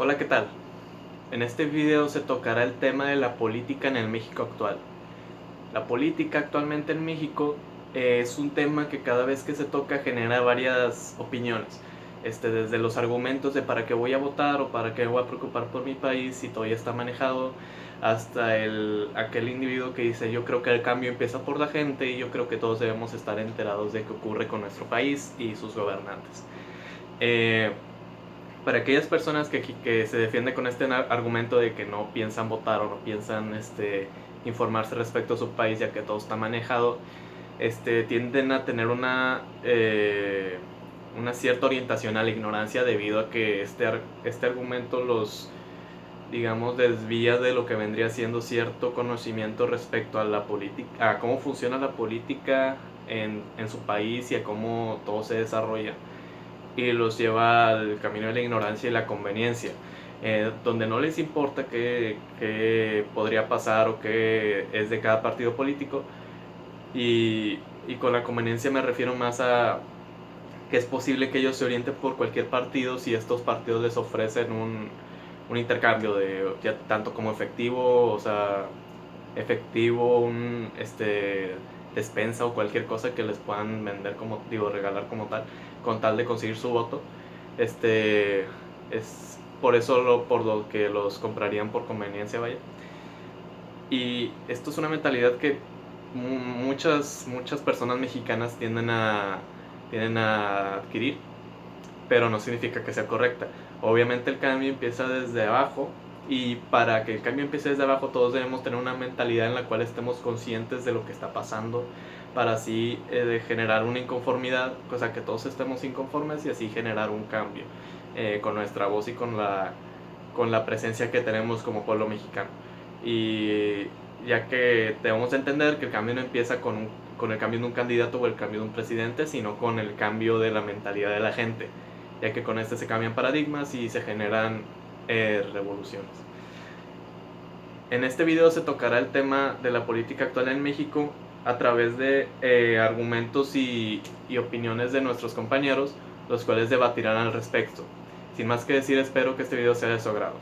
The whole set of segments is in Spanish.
Hola, ¿qué tal? En este video se tocará el tema de la política en el México actual. La política actualmente en México es un tema que cada vez que se toca genera varias opiniones. Desde los argumentos de para qué voy a votar o para qué me voy a preocupar por mi país si todavía está manejado, hasta aquel individuo que dice yo creo que el cambio empieza por la gente y yo creo que todos debemos estar enterados de qué ocurre con nuestro país y sus gobernantes. Para aquellas personas que se defienden con este argumento de que no piensan votar o no piensan informarse respecto a su país ya que todo está manejado, tienden a tener una cierta orientación a la ignorancia debido a que este argumento los, digamos, desvía de lo que vendría siendo cierto conocimiento respecto a la política, a cómo funciona la política en su país y a cómo todo se desarrolla, y los lleva al camino de la ignorancia y la conveniencia, donde no les importa qué podría pasar o qué es de cada partido político. Y con la conveniencia me refiero más a que es posible que ellos se orienten por cualquier partido si estos partidos les ofrecen un intercambio de ya tanto como efectivo, o sea, efectivo, despensa o cualquier cosa que les puedan vender, como digo, regalar como tal, con tal de conseguir su voto. Es por eso por lo que los comprarían por conveniencia, vaya. Y esto es una mentalidad que muchas personas mexicanas tienden a adquirir, pero no significa que sea correcta. Obviamente el cambio empieza desde abajo, y para que el cambio empiece desde abajo todos debemos tener una mentalidad en la cual estemos conscientes de lo que está pasando, para así generar una inconformidad, cosa que todos estemos inconformes y así generar un cambio con nuestra voz y con la presencia que tenemos como pueblo mexicano. Y ya que debemos entender que el cambio no empieza con el cambio de un candidato o el cambio de un presidente, sino con el cambio de la mentalidad de la gente, ya que con se cambian paradigmas y se generan revoluciones. En este video se tocará el tema de la política actual en México a través de argumentos y opiniones de nuestros compañeros, los cuales debatirán al respecto. Sin más que decir, espero que este video sea de su agrado.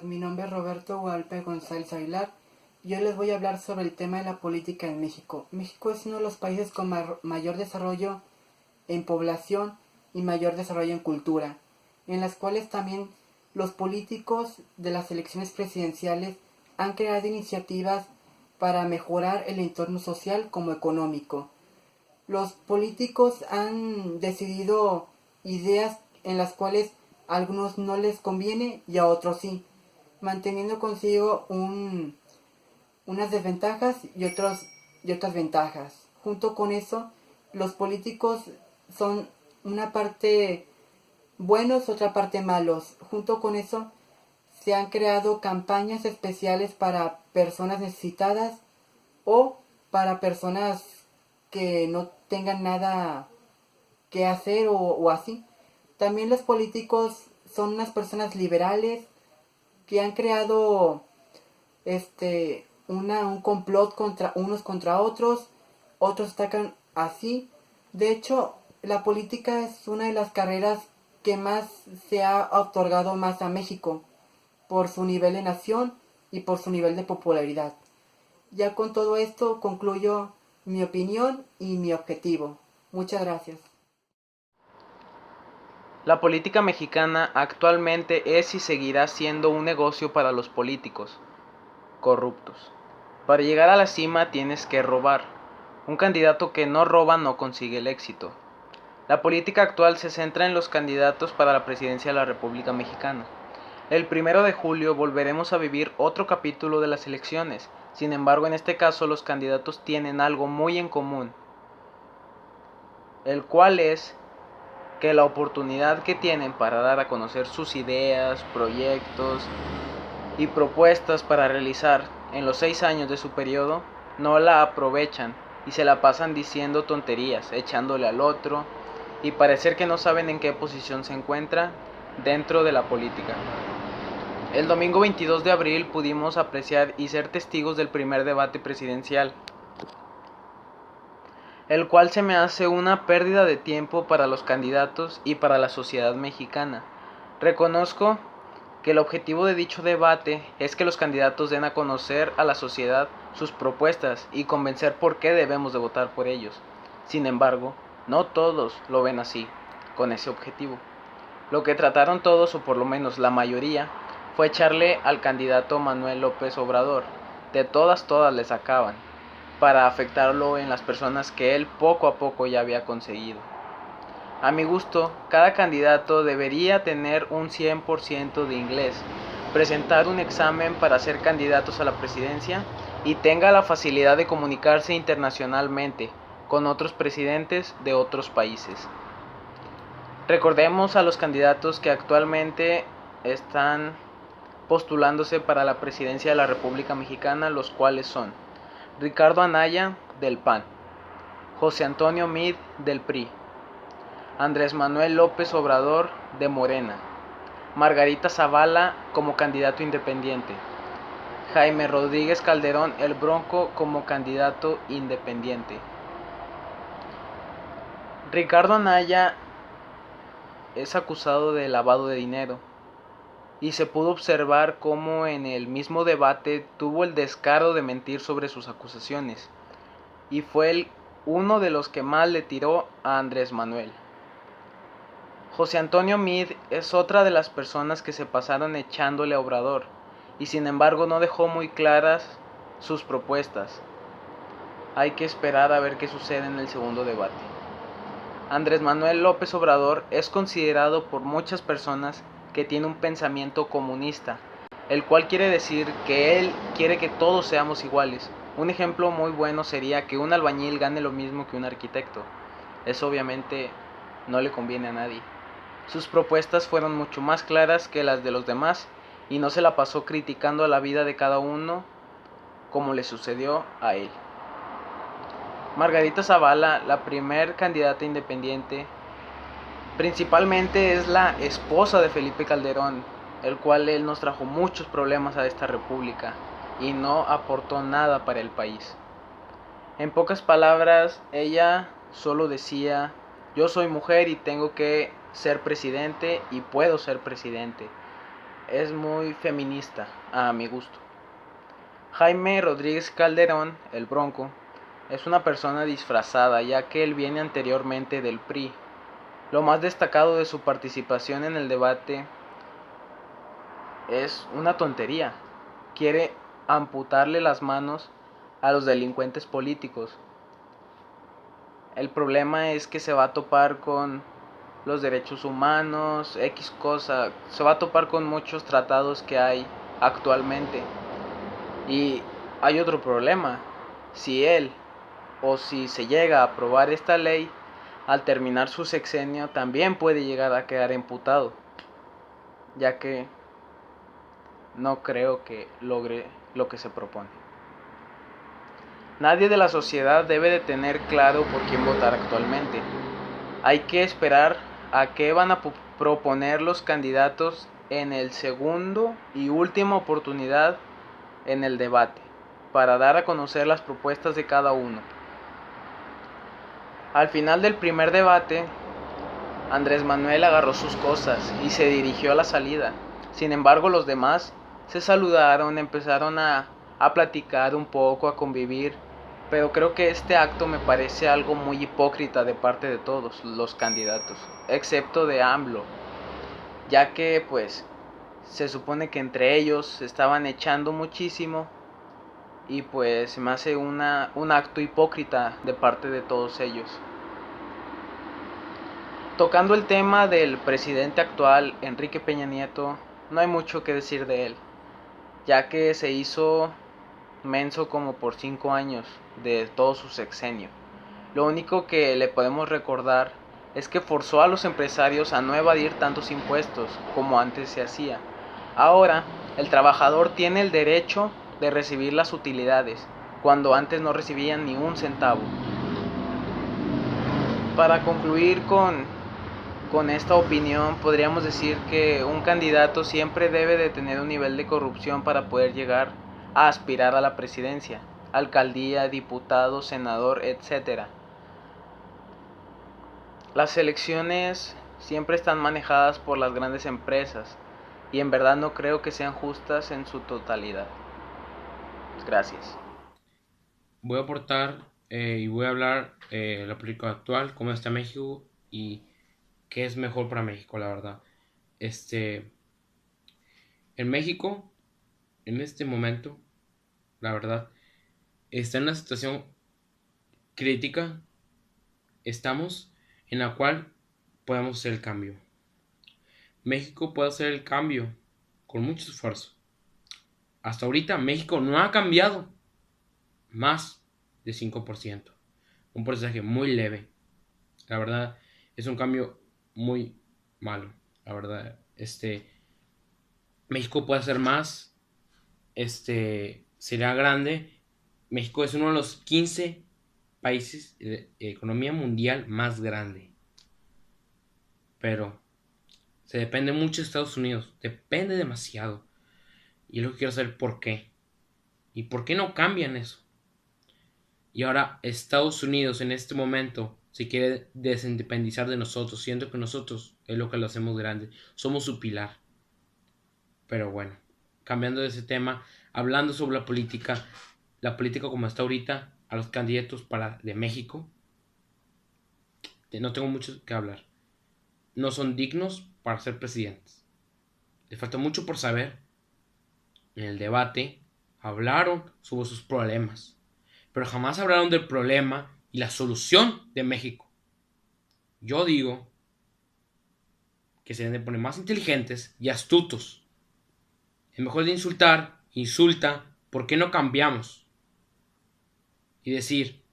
Mi nombre es Roberto Guadalupe González Aguilar. Yo les voy a hablar sobre el tema de la política en México. México es uno de los países con mayor desarrollo en población y mayor desarrollo en cultura, en las cuales también los políticos de las elecciones presidenciales han creado iniciativas para mejorar el entorno social como económico. Los políticos han decidido ideas en las cuales a algunos no les conviene y a otros sí, manteniendo consigo unas desventajas y otras ventajas. Junto con eso, los políticos son una parte buenos, otra parte malos. Junto con eso, se han creado campañas especiales para personas necesitadas o para personas que no tengan nada que hacer o así. También los políticos son unas personas liberales que han creado un complot contra unos contra otros, otros atacan así. De hecho, la política es una de las carreras que más se ha otorgado más a México por su nivel de nación y por su nivel de popularidad. Ya con todo esto concluyo mi opinión y mi objetivo. Muchas gracias. La política mexicana actualmente es y seguirá siendo un negocio para los políticos corruptos. Para llegar a la cima tienes que robar. Un candidato que no roba no consigue el éxito. La política actual se centra en los candidatos para la presidencia de la República Mexicana. El 1 de julio volveremos a vivir otro capítulo de las elecciones. Sin embargo, en este caso los candidatos tienen algo muy en común, el cual es que la oportunidad que tienen para dar a conocer sus ideas, proyectos y propuestas para realizar en los 6 años de su periodo, no la aprovechan y se la pasan diciendo tonterías, echándole al otro y parecer que no saben en qué posición se encuentra dentro de la política. El domingo 22 de abril pudimos apreciar y ser testigos del primer debate presidencial, el cual se me hace una pérdida de tiempo para los candidatos y para la sociedad mexicana. Reconozco que el objetivo de dicho debate es que los candidatos den a conocer a la sociedad sus propuestas y convencer por qué debemos de votar por ellos. Sin embargo, no todos lo ven así, con ese objetivo. Lo que trataron todos, o por lo menos la mayoría, fue echarle al candidato Manuel López Obrador. De todas le sacaban, para afectarlo en las personas que él poco a poco ya había conseguido. A mi gusto, cada candidato debería tener un 100% de inglés, presentar un examen para ser candidatos a la presidencia y tenga la facilidad de comunicarse internacionalmente con otros presidentes de otros países. Recordemos a los candidatos que actualmente están postulándose para la presidencia de la República Mexicana, los cuales son Ricardo Anaya, del PAN, José Antonio Meade, del PRI, Andrés Manuel López Obrador, de Morena, Margarita Zavala como candidato independiente, Jaime Rodríguez Calderón, el Bronco, como candidato independiente. Ricardo Anaya es acusado de lavado de dinero y se pudo observar cómo en el mismo debate tuvo el descaro de mentir sobre sus acusaciones y fue uno de los que más le tiró a Andrés Manuel. José Antonio Meade es otra de las personas que se pasaron echándole a Obrador y sin embargo no dejó muy claras sus propuestas. Hay que esperar a ver qué sucede en el segundo debate. Andrés Manuel López Obrador es considerado por muchas personas que tiene un pensamiento comunista, el cual quiere decir que él quiere que todos seamos iguales. Un ejemplo muy bueno sería que un albañil gane lo mismo que un arquitecto. Eso obviamente no le conviene a nadie. Sus propuestas fueron mucho más claras que las de los demás y no se la pasó criticando la vida de cada uno como le sucedió a él. Margarita Zavala, la primer candidata independiente, principalmente es la esposa de Felipe Calderón, el cual él nos trajo muchos problemas a esta república y no aportó nada para el país. En pocas palabras, ella solo decía: yo soy mujer y tengo que ser presidente y puedo ser presidente. Es muy feminista a mi gusto. Jaime Rodríguez Calderón, el Bronco, es una persona disfrazada, ya que él viene anteriormente del PRI. Lo más destacado de su participación en el debate es una tontería. Quiere amputarle las manos a los delincuentes políticos. El problema es que se va a topar con los derechos humanos, X cosa, se va a topar con muchos tratados que hay actualmente. Y hay otro problema: si él o si se llega a aprobar esta ley, al terminar su sexenio también puede llegar a quedar imputado, ya que no creo que logre lo que se propone. Nadie de la sociedad debe de tener claro por quién votar actualmente. Hay que esperar a qué van a proponer los candidatos en el segundo y última oportunidad en el debate, para dar a conocer las propuestas de cada uno. Al final del primer debate, Andrés Manuel agarró sus cosas y se dirigió a la salida. Sin embargo, los demás se saludaron, empezaron a platicar un poco, a convivir, pero creo que este acto me parece algo muy hipócrita de parte de todos los candidatos, excepto de AMLO, ya que pues se supone que entre ellos se estaban echando muchísimo y pues me hace un acto hipócrita de parte de todos ellos. Tocando el tema del presidente actual, Enrique Peña Nieto, no hay mucho que decir de él, ya que se hizo menso como por 5 años de todo su sexenio. Lo único que le podemos recordar es que forzó a los empresarios a no evadir tantos impuestos como antes se hacía. Ahora, el trabajador tiene el derecho de recibir las utilidades, cuando antes no recibían ni un centavo. Para concluir con esta opinión, podríamos decir que un candidato siempre debe de tener un nivel de corrupción para poder llegar a aspirar a la presidencia, alcaldía, diputado, senador, etc. Las elecciones siempre están manejadas por las grandes empresas y en verdad no creo que sean justas en su totalidad. Gracias. Voy a aportar y voy a hablar de la política actual, cómo está México y qué es mejor para México, la verdad. En México, en este momento, la verdad, está en una situación crítica. Estamos en la cual podemos hacer el cambio. México puede hacer el cambio con mucho esfuerzo. Hasta ahorita México no ha cambiado más de 5%. Un porcentaje muy leve. La verdad es un cambio muy malo. La verdad, México puede hacer más. Será grande. México es uno de los 15 países de economía mundial más grande. Pero se depende mucho de Estados Unidos. Depende demasiado. Y es lo que quiero saber por qué. ¿Y por qué no cambian eso? Y ahora Estados Unidos en este momento se quiere desindependizar de nosotros, siendo que nosotros es lo que lo hacemos grande. Somos su pilar. Pero bueno, cambiando de ese tema, hablando sobre la política como está ahorita, a los candidatos de México, no tengo mucho que hablar. No son dignos para ser presidentes. Les falta mucho por saber. En el debate hablaron sobre sus problemas, pero jamás hablaron del problema y la solución de México. Yo digo que se deben de poner más inteligentes y astutos. En mejor de insultar, insulta, ¿por qué no cambiamos? Y decir,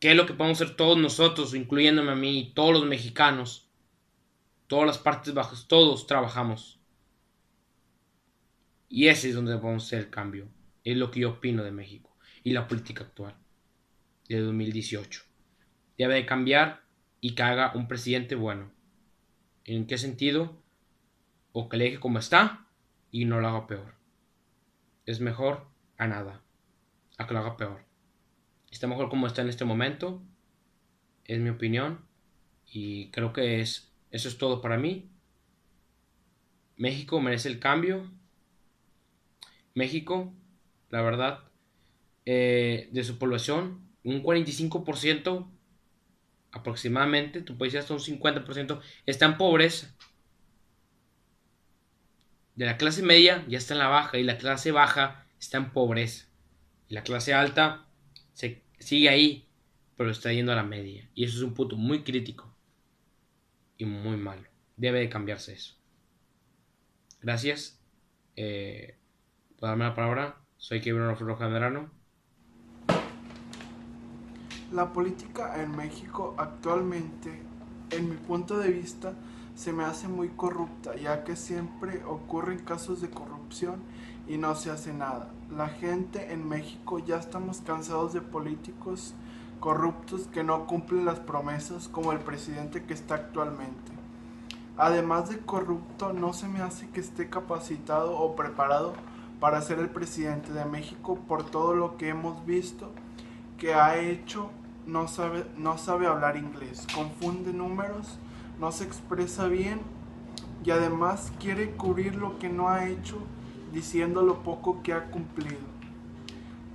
¿qué es lo que podemos hacer todos nosotros, incluyéndome a mí y todos los mexicanos? Todas las partes bajas, todos trabajamos. Y ese es donde podemos hacer el cambio. Es lo que yo opino de México y la política actual de 2018. Debe de cambiar y que haga un presidente bueno. ¿En qué sentido? O que le deje como está y no lo haga peor. Es mejor a nada, a que lo haga peor. Está mejor como está en este momento. Es mi opinión. Y creo que eso es todo para mí. México merece el cambio. México, la verdad, de su población, un 45% aproximadamente, tú puedes decir hasta un 50%, está en pobreza. De la clase media ya está en la baja y la clase baja está en pobreza. Y la clase alta sigue ahí, pero está yendo a la media. Y eso es un punto muy crítico y muy malo. Debe de cambiarse eso. Gracias por darme la palabra. Soy Kevin Roja Medrano. La política en México actualmente, en mi punto de vista, se me hace muy corrupta, ya que siempre ocurren casos de corrupción y no se hace nada. La gente en México ya estamos cansados de políticos corruptos que no cumplen las promesas, como el presidente que está actualmente. Además de corrupto, no se me hace que esté capacitado o preparado para ser el presidente de México por todo lo que hemos visto que ha hecho. No sabe hablar inglés, confunde números, no se expresa bien y además quiere cubrir lo que no ha hecho diciendo lo poco que ha cumplido.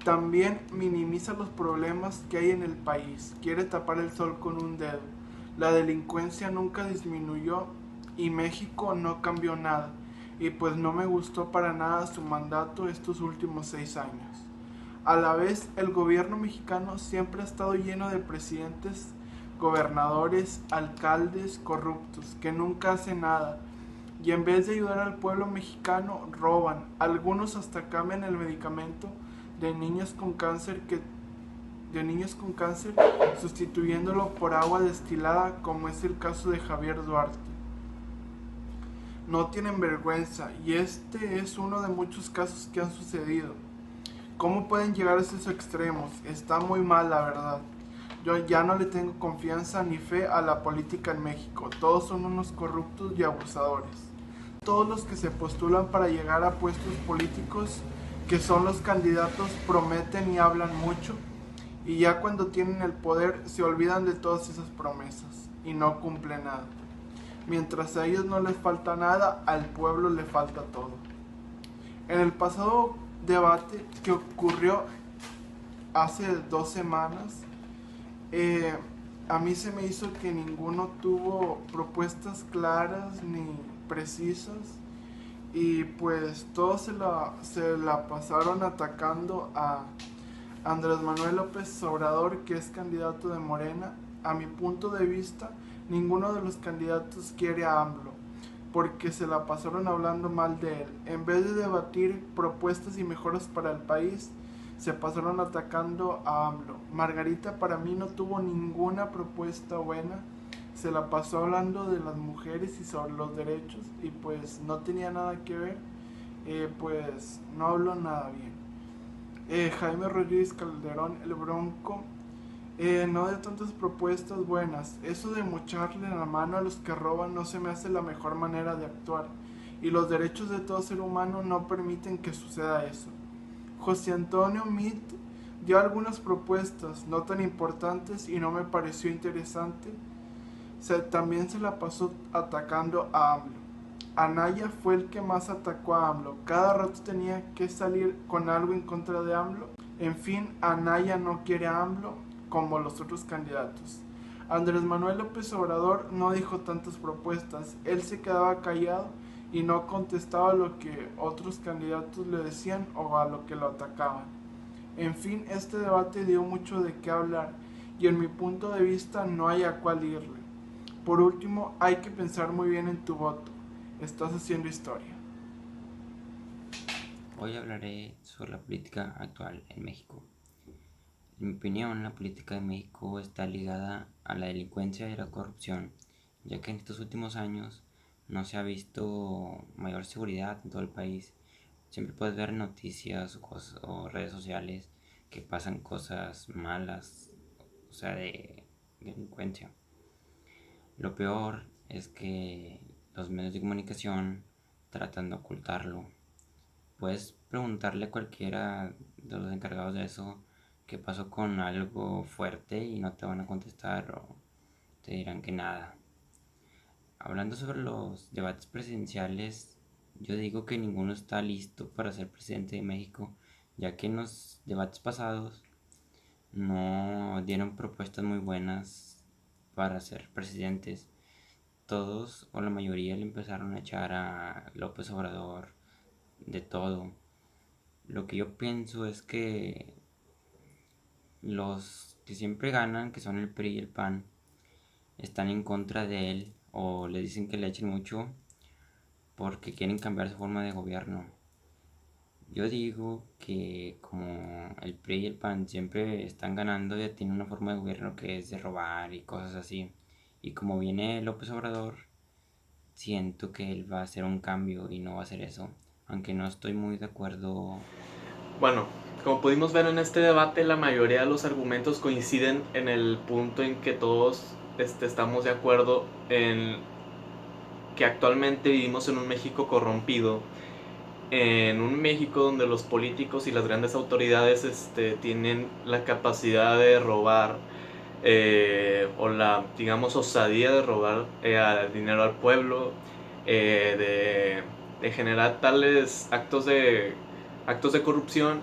También minimiza los problemas que hay en el país, quiere tapar el sol con un dedo. La delincuencia nunca disminuyó y México no cambió nada, y pues no me gustó para nada su mandato estos últimos 6 años. A la vez, el gobierno mexicano siempre ha estado lleno de presidentes, gobernadores, alcaldes corruptos que nunca hacen nada y en vez de ayudar al pueblo mexicano roban. Algunos hasta cambian el medicamento de niños con cáncer sustituyéndolo por agua destilada, como es el caso de Javier Duarte. No tienen vergüenza y este es uno de muchos casos que han sucedido. ¿Cómo pueden llegar a esos extremos? Está muy mal, la verdad. Yo ya no le tengo confianza ni fe a la política en México. Todos son unos corruptos y abusadores. Todos los que se postulan para llegar a puestos políticos, que son los candidatos, prometen y hablan mucho y ya cuando tienen el poder se olvidan de todas esas promesas y no cumplen nada. Mientras a ellos no les falta nada, al pueblo le falta todo. En el pasado debate que ocurrió hace 2 semanas, a mí se me hizo que ninguno tuvo propuestas claras ni precisas, y pues todos se la pasaron atacando a Andrés Manuel López Obrador, que es candidato de Morena. A mi punto de vista, ninguno de los candidatos quiere a AMLO, porque se la pasaron hablando mal de él. En vez de debatir propuestas y mejoras para el país, se pasaron atacando a AMLO. Margarita para mí no tuvo ninguna propuesta buena, se la pasó hablando de las mujeres y sobre los derechos, y pues no tenía nada que ver, pues no habló nada bien. Jaime Rodríguez Calderón, el Bronco, no de tantas propuestas buenas. Eso de mocharle la mano a los que roban no se me hace la mejor manera de actuar, y los derechos de todo ser humano no permiten que suceda eso. José Antonio Meade dio algunas propuestas no tan importantes y no me pareció interesante. También se la pasó atacando a AMLO. Anaya fue el que más atacó a AMLO. Cada rato tenía que salir con algo en contra de AMLO. En fin, Anaya no quiere a AMLO como los otros candidatos. Andrés Manuel López Obrador no dijo tantas propuestas. Él se quedaba callado y no contestaba lo que otros candidatos le decían o a lo que lo atacaban. En fin, este debate dio mucho de qué hablar, y en mi punto de vista no hay a cuál irle. Por último, hay que pensar muy bien en tu voto. Estás haciendo historia. Hoy hablaré sobre la política actual en México. En mi opinión, la política de México está ligada a la delincuencia y la corrupción, ya que en estos últimos años no se ha visto mayor seguridad en todo el país. Siempre puedes ver noticias o redes sociales que pasan cosas malas, o sea, de delincuencia. Lo peor es que los medios de comunicación tratan de ocultarlo. Puedes preguntarle a cualquiera de los encargados de eso qué pasó con algo fuerte y no te van a contestar o te dirán que nada. Hablando sobre los debates presidenciales, yo digo que ninguno está listo para ser presidente de México, ya que en los debates pasados no dieron propuestas muy buenas para ser presidentes. Todos o la mayoría le empezaron a echar a López Obrador de todo. Lo que yo pienso es que los que siempre ganan, que son el PRI y el PAN, están en contra de él o le dicen que le echen mucho porque quieren cambiar su forma de gobierno. Yo digo que como el PRI y el PAN siempre están ganando, ya tienen una forma de gobierno que es de robar y cosas así. Y como viene López Obrador, siento que él va a hacer un cambio y no va a hacer eso, aunque no estoy muy de acuerdo. Bueno, como pudimos ver en este debate, la mayoría de los argumentos coinciden en el punto en que todos estamos de acuerdo en que actualmente vivimos en un México corrompido, en un México donde los políticos y las grandes autoridades tienen la capacidad de robar, o la, digamos, osadía de robar dinero al pueblo, de generar tales actos de corrupción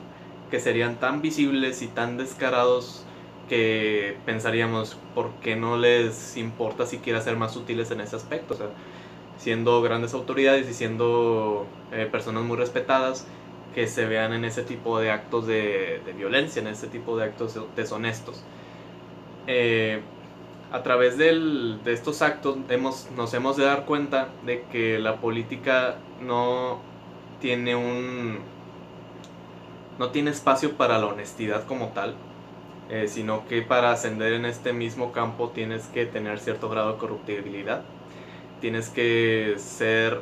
que serían tan visibles y tan descarados que pensaríamos por qué no les importa siquiera ser más útiles en ese aspecto. O sea, siendo grandes autoridades y siendo personas muy respetadas, que se vean en ese tipo de actos de violencia, en ese tipo de actos deshonestos. A través de estos actos nos hemos de dar cuenta de que la política no tiene espacio para la honestidad como tal, sino que para ascender en este mismo campo tienes que tener cierto grado de corruptibilidad. Tienes que ser,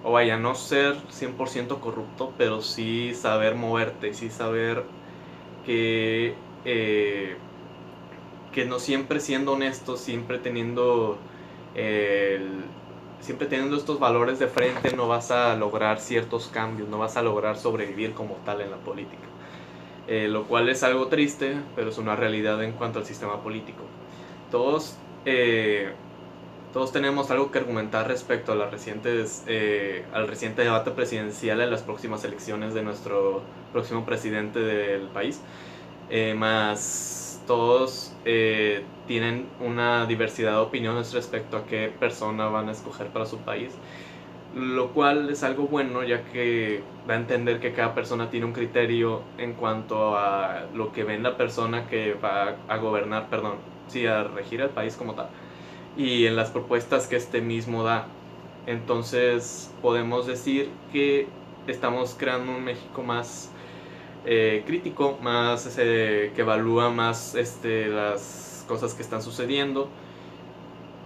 o vaya, no ser 100% corrupto, pero sí saber moverte, y sí saber que no siempre siendo honesto, siempre teniendo estos valores de frente, no vas a lograr ciertos cambios, no vas a lograr sobrevivir como tal en la política. lo cual es algo triste, pero es una realidad en cuanto al sistema político. Todos, todos tenemos algo que argumentar respecto a las al reciente debate presidencial en las próximas elecciones de nuestro próximo presidente del país, más todos tienen una diversidad de opiniones respecto a qué persona van a escoger para su país, lo cual es algo bueno, ya que da a entender que cada persona tiene un criterio en cuanto a lo que ve en la persona que va a gobernar, a regir el país como tal, y en las propuestas que este mismo da. Entonces podemos decir que estamos creando un México más crítico, más que evalúa más las cosas que están sucediendo,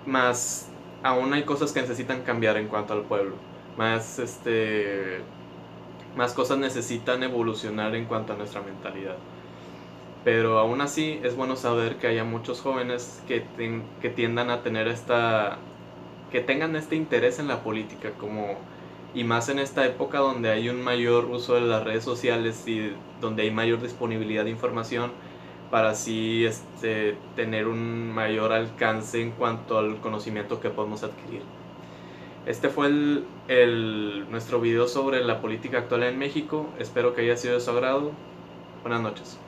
más aún hay cosas que necesitan cambiar en cuanto al pueblo, más más cosas necesitan evolucionar en cuanto a nuestra mentalidad. Pero aún así es bueno saber que haya muchos jóvenes que tiendan a tener que tengan este interés en la política, y más en esta época donde hay un mayor uso de las redes sociales y donde hay mayor disponibilidad de información, para así tener un mayor alcance en cuanto al conocimiento que podemos adquirir. Este fue nuestro video sobre la política actual en México. Espero que haya sido de su agrado. Buenas noches.